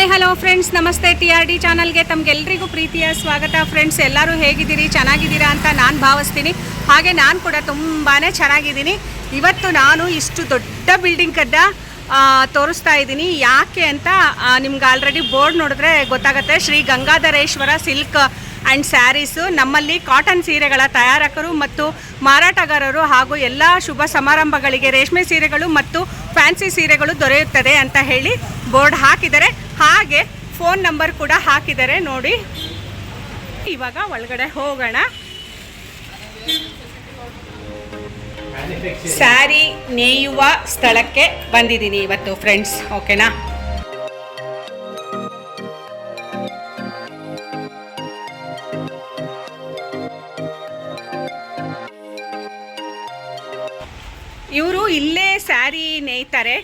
Hi hello friends, ನಮಸ್ತೆ. TRD ಚಾನಲ್ಗೆ ತಮಗೆಲ್ಲರಿಗೂ ಪ್ರೀತಿಯ ಸ್ವಾಗತ. ಫ್ರೆಂಡ್ಸ್, ಎಲ್ಲರೂ ಹೇಗಿದ್ದೀರಿ? ಚೆನ್ನಾಗಿದ್ದೀರಾ ಅಂತ ನಾನು ಭಾವಿಸ್ತೀನಿ. ಹಾಗೆ ನಾನು ಕೂಡ ತುಂಬಾ ಚೆನ್ನಾಗಿದ್ದೀನಿ. ಇವತ್ತು ನಾನು ಇಷ್ಟು ದೊಡ್ಡ ಬಿಲ್ಡಿಂಗ್ ಕದ್ದ ತೋರಿಸ್ತಾ ಇದ್ದೀನಿ. ಯಾಕೆ ಅಂತ ನಿಮ್ಗೆ ಆಲ್ರೆಡಿ ಬೋರ್ಡ್ ನೋಡಿದ್ರೆ ಗೊತ್ತಾಗುತ್ತೆ. Shri Gangadhareshwara silk and sarees. ನಮ್ಮಲ್ಲಿ ಕಾಟನ್ ಸೀರೆಗಳ ತಯಾರಕರು ಮತ್ತು ಮಾರಾಟಗಾರರು ಹಾಗೂ ಎಲ್ಲ ಶುಭ ಸಮಾರಂಭಗಳಿಗೆ ರೇಷ್ಮೆ ಸೀರೆಗಳು ಮತ್ತು ಫ್ಯಾನ್ಸಿ ಸೀರೆಗಳು ದೊರೆಯುತ್ತದೆ ಅಂತ ಹೇಳಿ ಬೋರ್ಡ್ ಹಾಕಿದ್ದಾರೆ. ಹಾಗೆ ಫೋನ್ ನಂಬರ್ ಕೂಡ ಹಾಕಿದ್ದಾರೆ ನೋಡಿ. ಇವಾಗ ಒಳಗಡೆ ಹೋಗೋಣ. ಸ್ಯಾರಿ ನೇಯುವ ಸ್ಥಳಕ್ಕೆ ಬಂದಿದ್ದೀನಿ ಇವತ್ತು ಫ್ರೆಂಡ್ಸ್, ಓಕೆನಾ? ಇವರು ಇಲ್ಲೇ ಸ್ಯಾರಿ ನೇಯ್ತಾರೆ.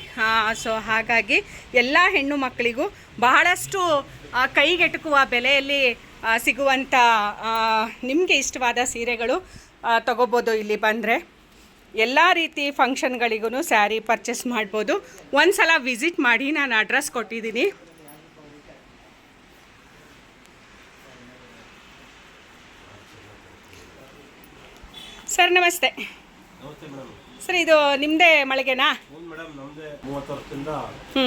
ಸೊ ಹಾಗಾಗಿ ಎಲ್ಲ ಹೆಣ್ಣು ಮಕ್ಕಳಿಗೂ ಬಹಳಷ್ಟು ಕೈಗೆಟುಕುವ ಬೆಲೆಯಲ್ಲಿ ಸಿಗುವಂಥ ನಿಮಗೆ ಇಷ್ಟವಾದ ಸೀರೆಗಳು ತಗೋಬೋದು. ಇಲ್ಲಿ ಬಂದರೆ ಎಲ್ಲ ರೀತಿ ಫಂಕ್ಷನ್ಗಳಿಗೂ ಸ್ಯಾರಿ ಪರ್ಚೇಸ್ ಮಾಡ್ಬೋದು. ಒಂದು ಸಲ ವಿಸಿಟ್ ಮಾಡಿ. ನಾನು ಅಡ್ರೆಸ್ ಕೊಟ್ಟಿದ್ದೀನಿ. ಸರ್ ನಮಸ್ತೆ. ಸರ್, ಇದು ನಿಮ್ಮದೇ ಮಳಿಗೆನಾ? ಮೇಡಮ್, ನಮ್ಮದೇ 30 ವರ್ಷದಿಂದ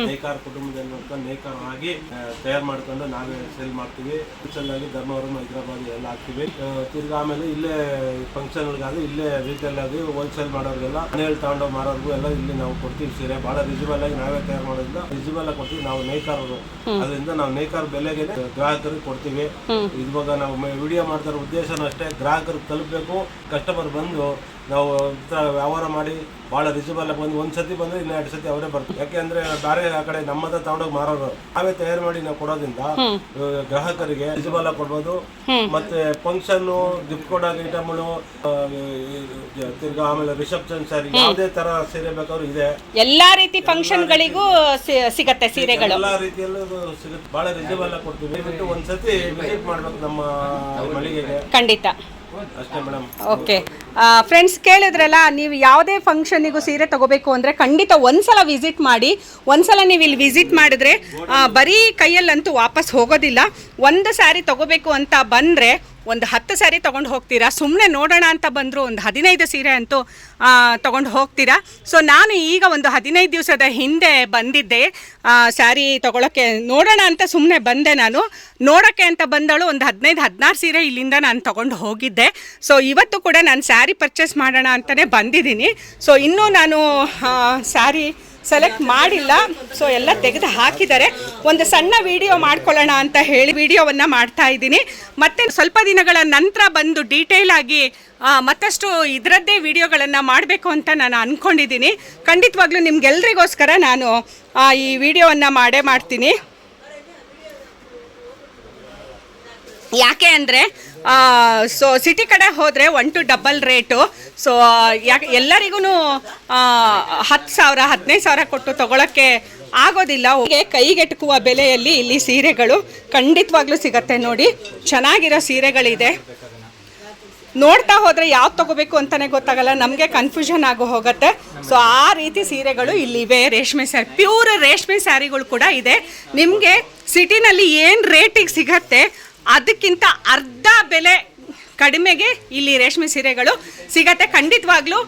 ನೇಕಾರ ಕುಟುಂಬದಲ್ಲಿ ನೇಕಾರ ಆಗಿ ತಯಾರು ಮಾಡ್ಕೊಂಡು ನಾವೇ ಸೇಲ್ ಮಾಡ್ತೀವಿ. ಆಗಿ ಧರ್ಮವರಂ, ಹೈದರಾಬಾದ್ ಎಲ್ಲ ಹಾಕ್ತೀವಿ. ತಿರ್ಗಿ ಆಮೇಲೆ ಇಲ್ಲೇ ಫಂಕ್ಷನ್ಗಳಿಗಾದ್ರೆ ಇಲ್ಲೇ ರೀಟೇಲ್ ಆಗಿ ಹೋಲ್ಸೇಲ್ ಮಾಡೋರಿಗೆಲ್ಲ ಮನೆಯಲ್ಲಿ ತಗೊಂಡು ಮಾರೋರ್ಗು ಎಲ್ಲ ಇಲ್ಲಿ ನಾವು ಕೊಡ್ತೀವಿ. ಸೀರೆ ಭಾಳ ರಿಜಿಬಲ್ ಆಗಿ ನಾವೇ ತಯಾರು ಮಾಡೋದ್ರಿಂದ ರಿಜಿಬಲ್ ಆಗಿ ಕೊಡ್ತೀವಿ. ನಾವು ನೇಕಾರರು, ಅದರಿಂದ ನಾವು ನೇಕಾರ ಬೆಲೆಗೆ ಗ್ರಾಹಕರಿಗೆ ಕೊಡ್ತೀವಿ. ಇವಾಗ ನಾವು ವಿಡಿಯೋ ಮಾಡ್ತಾರೋ ಉದ್ದೇಶನೂ ಅಷ್ಟೇ, ಗ್ರಾಹಕರಿಗೆ ತಲುಪಬೇಕು. ಕಸ್ಟಮರ್ ಬಂದು ನಾವು ವ್ಯವಹಾರ ಮಾಡಿ ಭಾಳ ರಿಜಿಬಲ್ ಆಗಿ ಬಂದು ಒಂದು ಸತಿ ಬಂದರೆ ಇನ್ನು 2 ಸತಿ ಅವರೇ ಬರ್ತೀವಿ. ಯಾಕೆಂದ್ರೆ ಬೇರೆ ಆ ಕಡೆ ನಮ್ಮದ ತಗೊಂಡೋಗಿ ಮಾರೋರು, ನಾವೇ ತಯಾರು ಮಾಡಿ ನಾವು ಕೊಡೋದ್ರಿಂದ ಗ್ರಾಹಕರಿಗೆ ರಿಜಿಬಲ್ ಆಗಿ ಕೊಡ್ಬೋದು. ಮತ್ತೆ ಫಂಕ್ಷನ್ ಗಿಫ್ಟ್ ಕೊಡೋಕೆ ಐಟಮ್ಗಳು, ತಿರ್ಗಾ ಆಮೇಲೆ ರಿಸೆಪ್ಷನ್ ಸ್ಯಾರಿ, ಯಾವುದೇ ತರ ಸೀರೆ ಬೇಕಾದ್ರೂ ಇದೆ. ಎಲ್ಲಾ ರೀತಿ ಫಂಕ್ಷನ್ಗಳಿಗೂ ಸಿಗತ್ತೆ ಸೀರೆಗಳು, ಎಲ್ಲಾ ರೀತಿಯಲ್ಲೂ ಸಿಗುತ್ತೆ. ಭಾಳ ರಿಜಿಬಲ್ ಆಗಿ ಕೊಡ್ತೀವಿ. ಬಿಟ್ಟು ಒಂದ್ಸತಿ ವಿಸಿಟ್ ಮಾಡ್ಬೇಕು ನಮ್ಮ ಮಳಿಗೆಗೆ. ಖಂಡಿತ. ಅಷ್ಟೇ ಮೇಡಮ್. ಓಕೆ ಫ್ರೆಂಡ್ಸ್, ಕೇಳಿದ್ರಲ್ಲ, ನೀವು ಯಾವುದೇ ಫಂಕ್ಷನಿಗೂ ಸೀರೆ ತಗೋಬೇಕು ಅಂದರೆ ಖಂಡಿತ ಒಂದ್ಸಲ ವಿಸಿಟ್ ಮಾಡಿ. ಒಂದ್ಸಲ ನೀವು ಇಲ್ಲಿ ವಿಸಿಟ್ ಮಾಡಿದ್ರೆ ಬರೀ ಕೈಯಲ್ಲಂತೂ ವಾಪಸ್ ಹೋಗೋದಿಲ್ಲ. ಒಂದು ಸ್ಯಾರಿ ತಗೋಬೇಕು ಅಂತ ಬಂದರೆ ಒಂದು 10 ಸ್ಯಾರಿ ತೊಗೊಂಡು ಹೋಗ್ತೀರಾ. ಸುಮ್ಮನೆ ನೋಡೋಣ ಅಂತ ಬಂದರೂ ಒಂದು 15 ಸೀರೆ ಅಂತೂ ತೊಗೊಂಡು ಹೋಗ್ತೀರಾ. ಸೊ ನಾನು ಈಗ ಒಂದು 15 ದಿವಸದ ಹಿಂದೆ ಬಂದಿದ್ದೆ ಸ್ಯಾರಿ ತೊಗೊಳಕ್ಕೆ. ನೋಡೋಣ ಅಂತ ಸುಮ್ಮನೆ ಬಂದೆ. ನಾನು ನೋಡೋಕ್ಕೆ ಅಂತ ಬಂದಳು ಒಂದು 15-16 ಸೀರೆ ಇಲ್ಲಿಂದ ನಾನು ತೊಗೊಂಡು ಹೋಗಿದ್ದೆ. ಸೊ ಇವತ್ತು ಕೂಡ ನಾನು ಸ್ಯಾರಿ ಪರ್ಚೇಸ್ ಮಾಡೋಣ ಅಂತಲೇ ಬಂದಿದ್ದೀನಿ. ಸೊ ಇನ್ನೂ ನಾನು ಸ್ಯಾರಿ ಸೆಲೆಕ್ಟ್ ಮಾಡಿಲ್ಲ. ಸೊ ಎಲ್ಲ ತೆಗೆದು ಹಾಕಿದ್ದಾರೆ. ಒಂದು ಸಣ್ಣ ವಿಡಿಯೋ ಮಾಡ್ಕೊಳ್ಳೋಣ ಅಂತ ಹೇಳಿ ವಿಡಿಯೋವನ್ನು ಮಾಡ್ತಾ ಇದ್ದೀನಿ. ಮತ್ತು ಸ್ವಲ್ಪ ದಿನಗಳ ನಂತರ ಬಂದು ಡೀಟೇಲ್ ಆಗಿ ಮತ್ತಷ್ಟು ಇದರದ್ದೇ ವಿಡಿಯೋಗಳನ್ನು ಮಾಡಬೇಕು ಅಂತ ನಾನು ಅಂದ್ಕೊಂಡಿದ್ದೀನಿ. ಖಂಡಿತವಾಗ್ಲೂ ನಿಮ್ಗೆಲ್ರಿಗೋಸ್ಕರ ನಾನು ಈ ವಿಡಿಯೋವನ್ನು ಮಾಡ್ತೀನಿ. ಯಾಕೆ ಅಂದರೆ ಸೊ ಸಿಟಿ ಕಡೆ ಹೋದರೆ 1 to ಡಬಲ್ ರೇಟು. ಸೊ ಯಾಕೆ ಎಲ್ಲರಿಗೂ 10,000 15,000 ಕೊಟ್ಟು ತೊಗೊಳಕ್ಕೆ ಆಗೋದಿಲ್ಲ. ಕೈಗೆಟುಕುವ ಬೆಲೆಯಲ್ಲಿ ಇಲ್ಲಿ ಸೀರೆಗಳು ಖಂಡಿತವಾಗ್ಲೂ ಸಿಗತ್ತೆ. ನೋಡಿ, ಚೆನ್ನಾಗಿರೋ ಸೀರೆಗಳಿದೆ. ನೋಡ್ತಾ ಹೋದರೆ ಯಾವ್ದು ತೊಗೋಬೇಕು ಅಂತಲೇ ಗೊತ್ತಾಗಲ್ಲ, ನಮಗೆ ಕನ್ಫ್ಯೂಷನ್ ಆಗೋ ಹೋಗುತ್ತೆ. ಸೊ ಆ ರೀತಿ ಸೀರೆಗಳು ಇಲ್ಲಿವೆ. ರೇಷ್ಮೆ ಸ್ಯಾರಿ, ಪ್ಯೂರ್ ರೇಷ್ಮೆ ಸ್ಯಾರಿಗಳು ಕೂಡ ಇದೆ. ನಿಮಗೆ ಸಿಟಿನಲ್ಲಿ ಏನು ರೇಟಿಗೆ ಸಿಗತ್ತೆ ಅದಕ್ಕಿಂತ ಅರ್ಧ ಬೆಲೆ ಕಡಿಮೆಗೆ ಇಲ್ಲಿ ರೇಷ್ಮೆ ಸೀರೆಗಳು ಸಿಗತ್ತೆ. ಖಂಡಿತವಾಗ್ಲೂ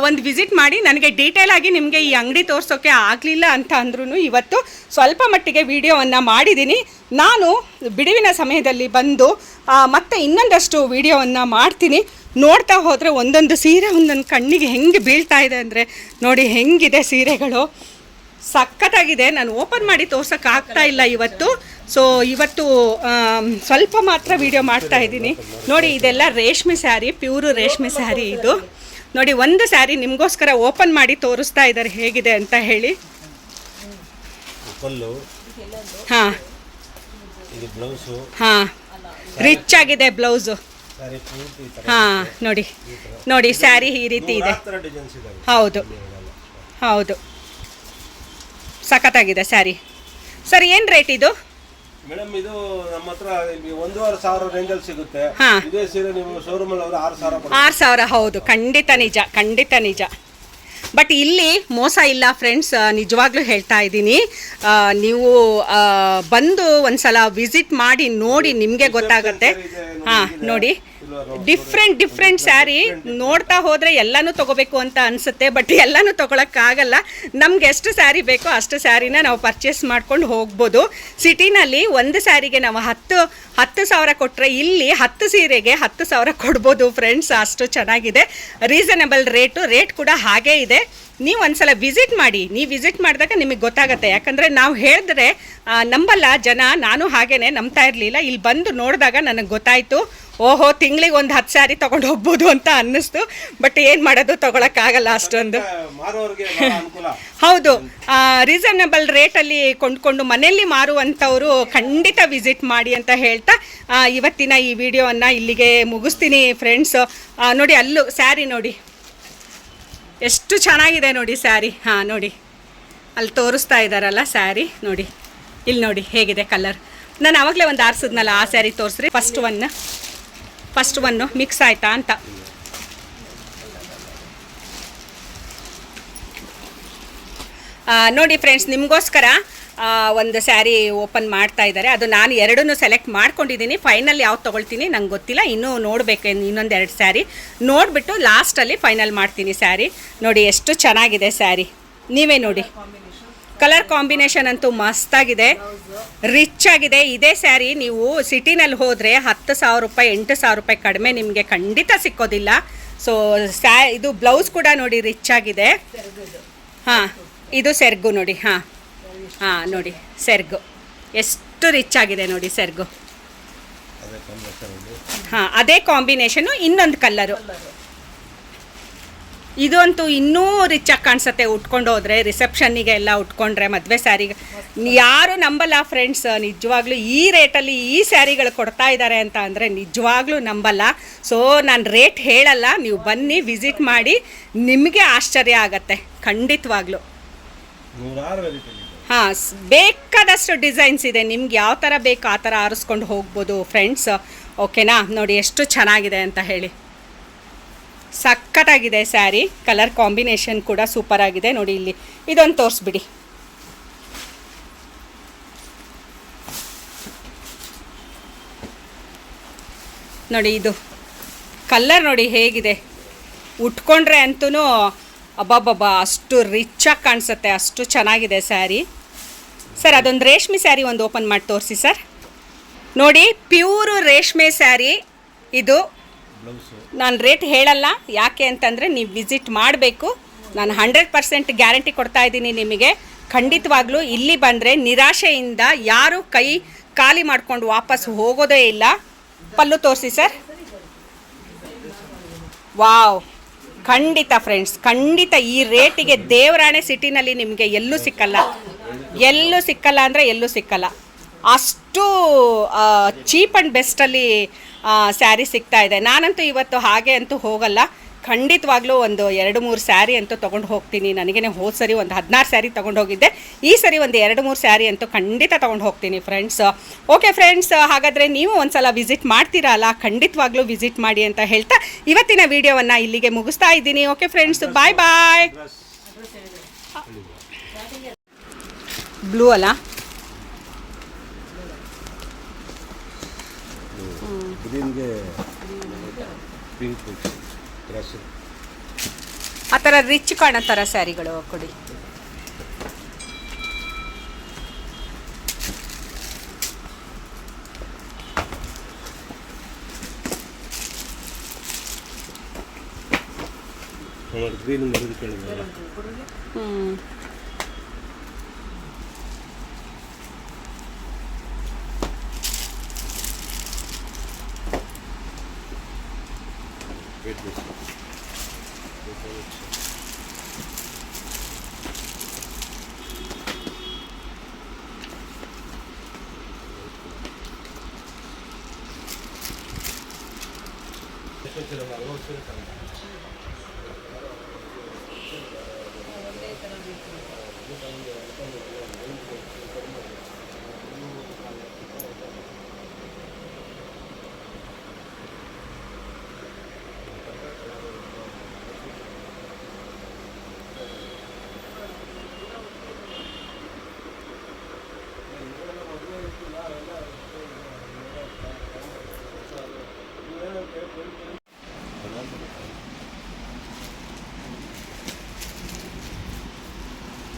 ಒಂದು ವಿಸಿಟ್ ಮಾಡಿ. ನನಗೆ ಡೀಟೇಲ್ ಆಗಿ ನಿಮಗೆ ಈ ಅಂಗಡಿ ತೋರಿಸೋಕ್ಕೆ ಆಗಲಿಲ್ಲ ಅಂತ ಅಂದ್ರೂ ಇವತ್ತು ಸ್ವಲ್ಪ ಮಟ್ಟಿಗೆ ವಿಡಿಯೋವನ್ನು ಮಾಡಿದ್ದೀನಿ. ನಾನು ಬಿಡುವಿನ ಸಮಯದಲ್ಲಿ ಬಂದು ಮತ್ತೆ ಇನ್ನೊಂದಷ್ಟು ವಿಡಿಯೋವನ್ನು ಮಾಡ್ತೀನಿ. ನೋಡ್ತಾ ಹೋದರೆ ಒಂದೊಂದು ಸೀರೆ ಒಂದೊಂದು ಕಣ್ಣಿಗೆ ಹೆಂಗೆ ಬೀಳ್ತಾ ಇದೆ ಅಂದರೆ ನೋಡಿ, ಹೆಂಗಿದೆ ಸೀರೆಗಳು, ಸಖತ್ತಾಗಿದೆ. ನಾನು ಓಪನ್ ಮಾಡಿ ತೋರ್ಸೋಕ್ಕಾಗ್ತಾ ಇಲ್ಲ ಇವತ್ತು. ಸೊ ಇವತ್ತು ಸ್ವಲ್ಪ ಮಾತ್ರ ವಿಡಿಯೋ ಮಾಡ್ತಾ ಇದ್ದೀನಿ. ನೋಡಿ, ಇದೆಲ್ಲ ರೇಷ್ಮೆ ಸ್ಯಾರಿ, ಪ್ಯೂರು ರೇಷ್ಮೆ ಸ್ಯಾರಿ ಇದು. ನೋಡಿ, ಒಂದು ಸ್ಯಾರಿ ನಿಮಗೋಸ್ಕರ ಓಪನ್ ಮಾಡಿ ತೋರಿಸ್ತಾ ಇದ್ದಾರೆ ಹೇಗಿದೆ ಅಂತ ಹೇಳಿ. ಹಾಂ ಹಾಂ, ರಿಚ್ ಆಗಿದೆ ಬ್ಲೌಸು. ಹಾಂ, ನೋಡಿ ಸ್ಯಾರಿ ಈ ರೀತಿ ಇದೆ. ಹೌದು ಹೌದು, ಸಖತ್ತಾಗಿದೆ ಸ್ಯಾರಿ. ಸರ್, ಏನು ರೇಟ್ ಇದು? ಮೇಡಮ್, ಇದು ನಮ್ಮ ಹತ್ರ 1,500 ರೇಂಜಲ್ಲಿ ಸಿಗುತ್ತೆ. ಇದೇ ಸೀರೆ ನೀವು ಶೋರೂಮ್ ಅಲ್ಲಿ 6,000. 6,000. ಹೌದು, ಖಂಡಿತ ನಿಜ. ಬಟ್ ಇಲ್ಲಿ ಮೋಸ ಇಲ್ಲ ಫ್ರೆಂಡ್ಸ್, ನಿಜವಾಗ್ಲೂ ಹೇಳ್ತಾ ಇದ್ದೀನಿ. ನೀವು ಬಂದು ಒಂದ್ಸಲ ವಿಸಿಟ್ ಮಾಡಿ ನೋಡಿ, ನಿಮಗೆ ಗೊತ್ತಾಗುತ್ತೆ. ಹಾಂ ನೋಡಿ, ಡಿಫ್ರೆಂಟ್ ಸ್ಯಾರಿ ನೋಡ್ತಾ ಹೋದರೆ ಎಲ್ಲನೂ ತೊಗೋಬೇಕು ಅಂತ ಅನಿಸುತ್ತೆ, ಬಟ್ ಎಲ್ಲನೂ ತೊಗೊಳಕ್ಕಾಗಲ್ಲ. ನಮ್ಗೆ ಎಷ್ಟು ಸ್ಯಾರಿ ಬೇಕೋ ಅಷ್ಟು ಸ್ಯಾರಿನ ನಾವು ಪರ್ಚೇಸ್ ಮಾಡ್ಕೊಂಡು ಹೋಗ್ಬೋದು. ಸಿಟಿನಲ್ಲಿ ಒಂದು ಸ್ಯಾರಿಗೆ ನಾವು 10,000 ಕೊಟ್ಟರೆ ಇಲ್ಲಿ 10 ಸೀರೆಗೆ 10,000 ಕೊಡ್ಬೋದು ಫ್ರೆಂಡ್ಸ್. ಅಷ್ಟು ಚೆನ್ನಾಗಿದೆ, ರೀಸನಬಲ್ ರೇಟ್ ಕೂಡ ಹಾಗೇ ಇದೆ. ನೀವು ಒಂದ್ಸಲ ವಿಸಿಟ್ ಮಾಡಿ. ನೀವು ವಿಸಿಟ್ ಮಾಡಿದಾಗ ನಿಮಗೆ ಗೊತ್ತಾಗುತ್ತೆ. ಯಾಕಂದರೆ ನಾವು ಹೇಳಿದ್ರೆ ನಂಬಲ್ಲ ಜನ, ನಾನು ಹಾಗೇನೆ ನಂಬ್ತಾ ಇರಲಿಲ್ಲ. ಇಲ್ಲಿ ಬಂದು ನೋಡಿದಾಗ ನನಗೆ ಗೊತ್ತಾಯಿತು, ಓಹೋ ತಿಂಗಳಿಗೆ ಒಂದು 10 ಸ್ಯಾರಿ ತೊಗೊಂಡು ಹೋಗ್ಬೋದು ಅಂತ ಅನ್ನಿಸ್ತು. ಬಟ್ ಏನು ಮಾಡೋದು, ತೊಗೊಳಕ್ಕಾಗಲ್ಲ ಅಷ್ಟೊಂದು. ಹೌದು, ರೀಸನಬಲ್ ರೇಟಲ್ಲಿ ಕೊಂಡ್ಕೊಂಡು ಮನೆಯಲ್ಲಿ ಮಾರುವಂಥವರು ಖಂಡಿತ ವಿಸಿಟ್ ಮಾಡಿ ಅಂತ ಹೇಳ್ತಾ ಇವತ್ತಿನ ಈ ವಿಡಿಯೋವನ್ನು ಇಲ್ಲಿಗೆ ಮುಗಿಸ್ತೀನಿ ಫ್ರೆಂಡ್ಸ್. ನೋಡಿ, ಅಲ್ಲೂ ಸ್ಯಾರಿ ನೋಡಿ ಎಷ್ಟು ಚೆನ್ನಾಗಿದೆ ನೋಡಿ ಸ್ಯಾರಿ. ಹಾಂ ನೋಡಿ, ಅಲ್ಲಿ ತೋರಿಸ್ತಾ ಇದ್ದಾರಲ್ಲ ಸ್ಯಾರಿ ನೋಡಿ, ಇಲ್ಲಿ ನೋಡಿ ಹೇಗಿದೆ ಕಲರ್. ನಾನು ಆವಾಗಲೇ ಒಂದು ಆರಿಸಿದ್ನಲ್ಲ, ಆ ಸ್ಯಾರಿ ತೋರಿಸ್ರಿ. ಫಸ್ಟ್ ಒನ್ನು ಮಿಕ್ಸ್ ಆಯಿತಾ ಅಂತ. ನೋಡಿ ಫ್ರೆಂಡ್ಸ್, ನಿಮಗೋಸ್ಕರ ಒಂದು ಸ್ಯಾರಿ ಓಪನ್ ಮಾಡ್ತಾ ಇದ್ದಾರೆ. ಅದು ನಾನು ಎರಡನ್ನೂ ಸೆಲೆಕ್ಟ್ ಮಾಡ್ಕೊಂಡಿದ್ದೀನಿ. ಫೈನಲ್ ಯಾವ್ದು ತೊಗೊಳ್ತೀನಿ ನಂಗೆ ಗೊತ್ತಿಲ್ಲ, ಇನ್ನೂ ನೋಡಬೇಕು. ಇನ್ನೊಂದು 2 ಸ್ಯಾರಿ ನೋಡಿಬಿಟ್ಟು ಲಾಸ್ಟಲ್ಲಿ ಫೈನಲ್ ಮಾಡ್ತೀನಿ ಸ್ಯಾರಿ. ನೋಡಿ ಎಷ್ಟು ಚೆನ್ನಾಗಿದೆ ಸ್ಯಾರಿ, ನೀವೇ ನೋಡಿ. ಕಲರ್ ಕಾಂಬಿನೇಷನ್ ಅಂತೂ ಮಸ್ತಾಗಿದೆ, ರಿಚ್ ಆಗಿದೆ. ಇದೇ ಸ್ಯಾರಿ ನೀವು ಸಿಟಿನಲ್ಲಿ ಹೋದರೆ 10,000 ರೂಪಾಯಿ 8,000 ರೂಪಾಯಿ ಕಡಿಮೆ ನಿಮಗೆ ಖಂಡಿತ ಸಿಕ್ಕೋದಿಲ್ಲ. ಸೊ ಇದು ಬ್ಲೌಸ್ ಕೂಡ ನೋಡಿ ರಿಚ್ ಆಗಿದೆ. ಹಾಂ, ಇದು ಸೆರ್ಗು ನೋಡಿ. ಹಾಂ ನೋಡಿ ಸೆರ್ಗು ಎಷ್ಟು ರಿಚ್ ಆಗಿದೆ ನೋಡಿ ಸೆರ್ಗು. ಹಾಂ, ಅದೇ ಕಾಂಬಿನೇಷನು, ಇನ್ನೊಂದು ಕಲ್ಲರು. ಇದಂತೂ ಇನ್ನೂ ರಿಚ್ ಆಗಿ ಕಾಣಿಸುತ್ತೆ ಉಟ್ಕೊಂಡು ಹೋದರೆ. ರಿಸೆಪ್ಷನ್ನಿಗೆ ಎಲ್ಲ ಉಟ್ಕೊಂಡ್ರೆ, ಮದುವೆ ಸ್ಯಾರಿಗೆ ಯಾರು ನಂಬಲ್ಲ ಫ್ರೆಂಡ್ಸ್. ನಿಜವಾಗ್ಲೂ ಈ ರೇಟಲ್ಲಿ ಈ ಸ್ಯಾರಿಗಳು ಕೊಡ್ತಾ ಇದ್ದಾರೆ ಅಂತ ಅಂದರೆ ನಿಜವಾಗ್ಲೂ ನಂಬಲ್ಲ. ಸೊ ನಾನು ರೇಟ್ ಹೇಳಲ್ಲ, ನೀವು ಬನ್ನಿ ವಿಸಿಟ್ ಮಾಡಿ, ನಿಮಗೆ ಆಶ್ಚರ್ಯ ಆಗತ್ತೆ ಖಂಡಿತವಾಗ್ಲೂ. ಹಾಂ, ಬೇಕಾದಷ್ಟು ಡಿಸೈನ್ಸ್ ಇದೆ, ನಿಮ್ಗೆ ಯಾವ ಥರ ಬೇಕು ಆ ಥರ ಆರಿಸ್ಕೊಂಡು ಹೋಗ್ಬೋದು ಫ್ರೆಂಡ್ಸ್. ಓಕೆನಾ? ನೋಡಿ ಎಷ್ಟು ಚೆನ್ನಾಗಿದೆ ಅಂತ ಹೇಳಿ, ಸಖತ್ತಾಗಿದೆ ಸ್ಯಾರಿ. ಕಲರ್ ಕಾಂಬಿನೇಷನ್ ಕೂಡ ಸೂಪರ್ ಆಗಿದೆ ನೋಡಿ. ಇಲ್ಲಿ ಇದೊಂದು ತೋರಿಸ್ಬಿಡಿ. ನೋಡಿ ಇದು ಕಲ್ಲರ್ ನೋಡಿ ಹೇಗಿದೆ, ಉಟ್ಕೊಂಡ್ರೆ ಅಂತೂ ಅಬ್ಬಬ್ಬಬ್ಬಾ ಅಷ್ಟು ರಿಚ್ಚಾಗಿ ಕಾಣಿಸುತ್ತೆ, ಅಷ್ಟು ಚೆನ್ನಾಗಿದೆ ಸ್ಯಾರಿ. ಸರ್ ಅದೊಂದು ರೇಷ್ಮೆ ಸ್ಯಾರಿ ಒಂದು ಓಪನ್ ಮಾಡಿ ತೋರಿಸಿ ಸರ್. ನೋಡಿ ಪ್ಯೂರು ರೇಷ್ಮೆ ಸ್ಯಾರಿ ಇದು. ನಾನು ರೇಟ್ ಹೇಳಲ್ಲ, ಯಾಕೆ ಅಂತಂದರೆ ನೀವು ವಿಸಿಟ್ ಮಾಡಬೇಕು. ನಾನು 100% ಗ್ಯಾರಂಟಿ ಕೊಡ್ತಾ ಇದ್ದೀನಿ ನಿಮಗೆ. ಖಂಡಿತವಾಗ್ಲೂ ಇಲ್ಲಿ ಬಂದರೆ ನಿರಾಶೆಯಿಂದ ಯಾರೂ ಕೈ ಖಾಲಿ ಮಾಡ್ಕೊಂಡು ವಾಪಸ್ ಹೋಗೋದೇ ಇಲ್ಲ. ಪಲ್ಲು ತೋರಿಸಿ ಸರ್. ವಾವ್, ಖಂಡಿತ ಫ್ರೆಂಡ್ಸ್, ಖಂಡಿತ ಈ ರೇಟಿಗೆ ದೇವರಾಣೆ ಸಿಟಿನಲ್ಲಿ ನಿಮಗೆ ಎಲ್ಲೂ ಸಿಕ್ಕಲ್ಲ ಅಂದರೆ ಎಲ್ಲೂ ಸಿಕ್ಕಲ್ಲ. ಅಷ್ಟು ಚೀಪ್ ಆ್ಯಂಡ್ ಬೆಸ್ಟಲ್ಲಿ ಸ್ಯಾರಿ ಸಿಗ್ತಾ ಇದೆ. ನಾನಂತೂ ಇವತ್ತು ಹಾಗೆ ಅಂತೂ ಹೋಗಲ್ಲ, ಖಂಡಿತವಾಗ್ಲೂ ಒಂದು 2-3 ಸ್ಯಾರಿ ಅಂತೂ ತೊಗೊಂಡು ಹೋಗ್ತೀನಿ. ನನಗೇ ಹೋದ ಸರಿ ಒಂದು 16 ಸ್ಯಾರಿ ತೊಗೊಂಡು ಹೋಗಿದ್ದೆ, ಈ ಸರಿ ಒಂದು 2-3 ಸ್ಯಾರಿ ಅಂತೂ ಖಂಡಿತ ತೊಗೊಂಡು ಹೋಗ್ತೀನಿ ಫ್ರೆಂಡ್ಸ್. ಓಕೆ ಫ್ರೆಂಡ್ಸ್, ಹಾಗಾದರೆ ನೀವು ಒಂದ್ಸಲ ವಿಸಿಟ್ ಮಾಡ್ತೀರಲ್ಲ, ಖಂಡಿತವಾಗ್ಲೂ ವಿಸಿಟ್ ಮಾಡಿ ಅಂತ ಹೇಳ್ತಾ ಇವತ್ತಿನ ವಿಡಿಯೋವನ್ನು ಇಲ್ಲಿಗೆ ಮುಗಿಸ್ತಾ ಇದ್ದೀನಿ. ಓಕೆ ಫ್ರೆಂಡ್ಸ್, ಬಾಯ್ ಬಾಯ್. ಬ್ಲೂ ಅಲ್ಲ, ಆ ಥರ ರಿಚ್ ಕಾಣೋ ಥರ ಸ್ಯಾರಿಗಳು ಕೊಡಿ.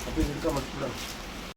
ಅಪ್ಪಿ ಹಿಡ್ಕೊಂಬರ್ಸ್ಬಿಡ